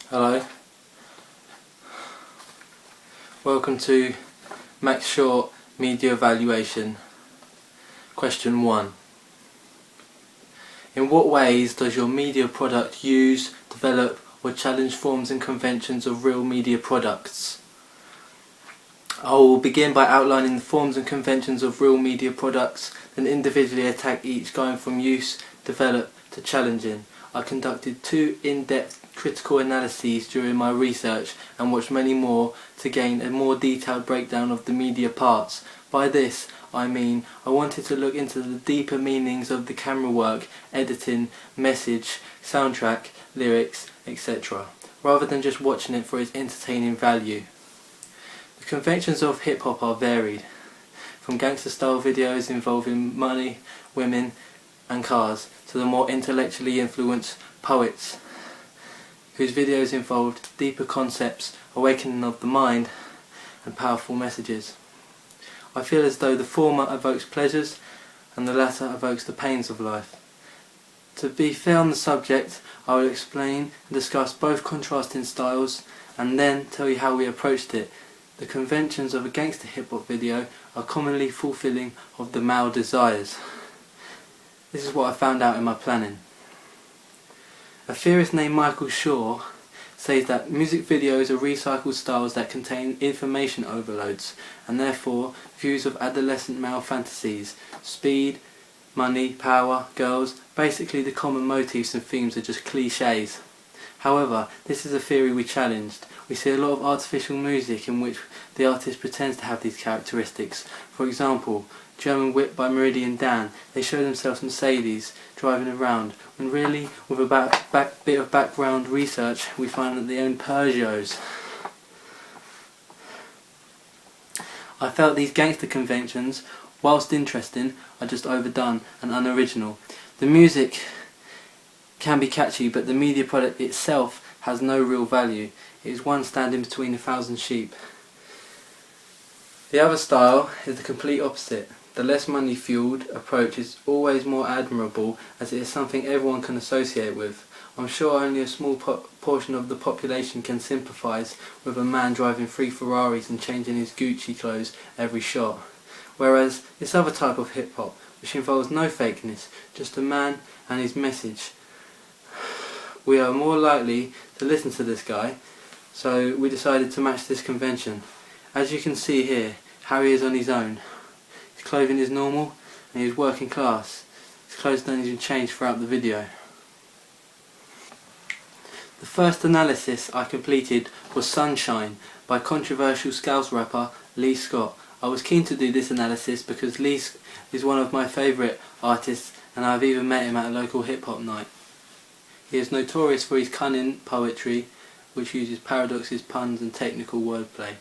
Hello, welcome to Max Short Media Evaluation. Question 1. In what ways does your media product use, develop or challenge forms and conventions of real media products? I will begin by outlining the forms and conventions of real media products, then individually attack each, going from use, develop to challenging. I conducted 2 in-depth critical analyses during my research and watched many more to gain a more detailed breakdown of the media parts. By this I mean I wanted to look into the deeper meanings of the camera work, editing, message, soundtrack, lyrics, etc., rather than just watching it for its entertaining value. The conventions of hip-hop are varied, from gangster-style videos involving money, women and cars, to the more intellectually influenced poets, whose videos involved deeper concepts, awakening of the mind and powerful messages. I feel as though the former evokes pleasures and the latter evokes the pains of life. To be fair on the subject, I will explain and discuss both contrasting styles and then tell you how we approached it. The conventions of a gangster hip-hop video are commonly fulfilling of the male desires. This is what I found out in my planning. A theorist named Michael Shaw says that music videos are recycled styles that contain information overloads and therefore views of adolescent male fantasies, speed, money, power, girls. Basically the common motifs and themes are just cliches. However, this is a theory we challenged. We see a lot of artificial music in which the artist pretends to have these characteristics. For example, German Whip by Meridian Dan, they show themselves Mercedes driving around, when really, with a bit of background research, we find that they own Peugeots. I felt these gangster conventions, whilst interesting, are just overdone and unoriginal. The music can be catchy, but the media product itself has no real value. It is one standing between 1,000 sheep. The other style is the complete opposite. The less money-fueled approach is always more admirable, as it is something everyone can associate with. I'm sure only a small portion of the population can sympathise with a man driving 3 Ferraris and changing his Gucci clothes every shot. Whereas this other type of hip-hop, which involves no fakeness, just a man and his message, we are more likely to listen to this guy, so we decided to match this convention. As you can see here, Harry is on his own. His clothing is normal and he is working class. His clothes don't even change throughout the video. The first analysis I completed was Sunshine by controversial Scouse rapper Lee Scott. I was keen to do this analysis because Lee is one of my favourite artists and I have even met him at a local hip hop night. He is notorious for his cunning poetry, which uses paradoxes, puns and technical wordplay.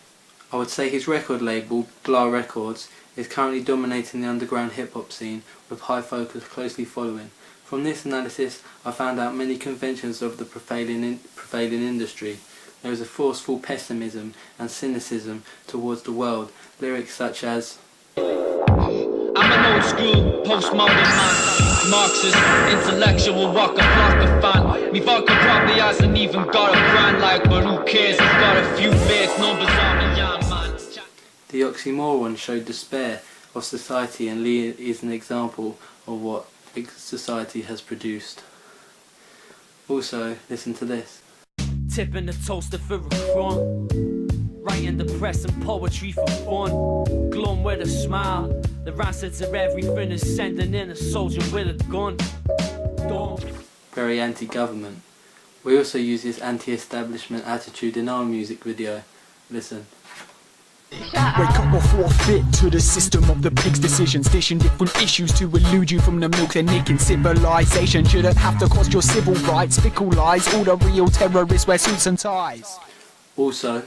I would say his record label, Blah Records, is currently dominating the underground hip-hop scene, with High Focus closely following. From this analysis, I found out many conventions of the prevailing industry. There is a forceful pessimism and cynicism towards the world. Lyrics such as, I'm an old school, postmodern man, Marxist, intellectual, rock a block fan. Me vodka probably hasn't even got a brand like, but who cares, he's got a few beers, numbers on the yam man. the oxymoron showed despair of society, and Lee is an example of what society has produced. Also, listen to this. Tipping the toaster for a crumb, writing depressing poetry for fun, glum with a smile. The answer to everything is sending in a soldier with a gun. Very anti-government. We also use this anti-establishment attitude in our music video. Listen. Wake up or forfeit to the system of the pig's decisions, dishing different issues to elude you from the milk they're nicking. Civilization shouldn't have to cost your civil rights. Fickle lies, all the real terrorists wear suits and ties. Also,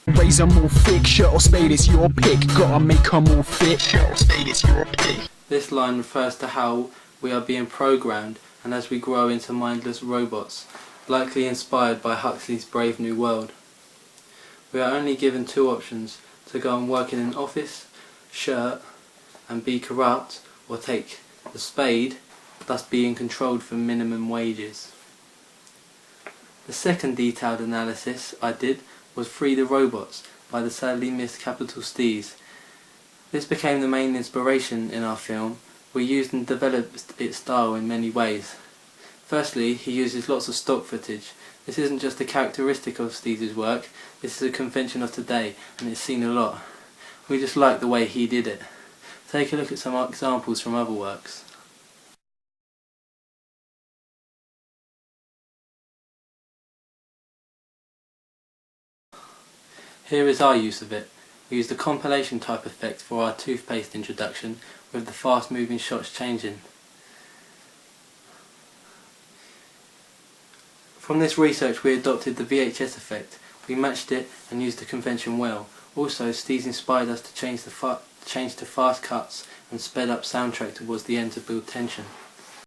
Razor more thick, shirt or spade is your pick. Gotta make her more fit, shirt or spade is your pick. this line refers to how we are being programmed and as we grow into mindless robots, likely inspired by Huxley's Brave New World. We are only given 2 options: to go and work in an office, shirt, and be corrupt, or take the spade, thus being controlled for minimum wages. The second detailed analysis I did was Free the Robots by the sadly missed Capital Steez. This became the main inspiration in our film. We used and developed its style in many ways. Firstly, he uses lots of stock footage. This isn't just a characteristic of Steez's work, this is a convention of today and it's seen a lot. We just like the way he did it. Take a look at some examples from other works. Here is our use of it. We used a compilation type effect for our toothpaste introduction with the fast moving shots changing. From this research we adopted the VHS effect. We matched it and used the convention well. Also, Steez inspired us to change to fast cuts and sped up soundtrack towards the end to build tension.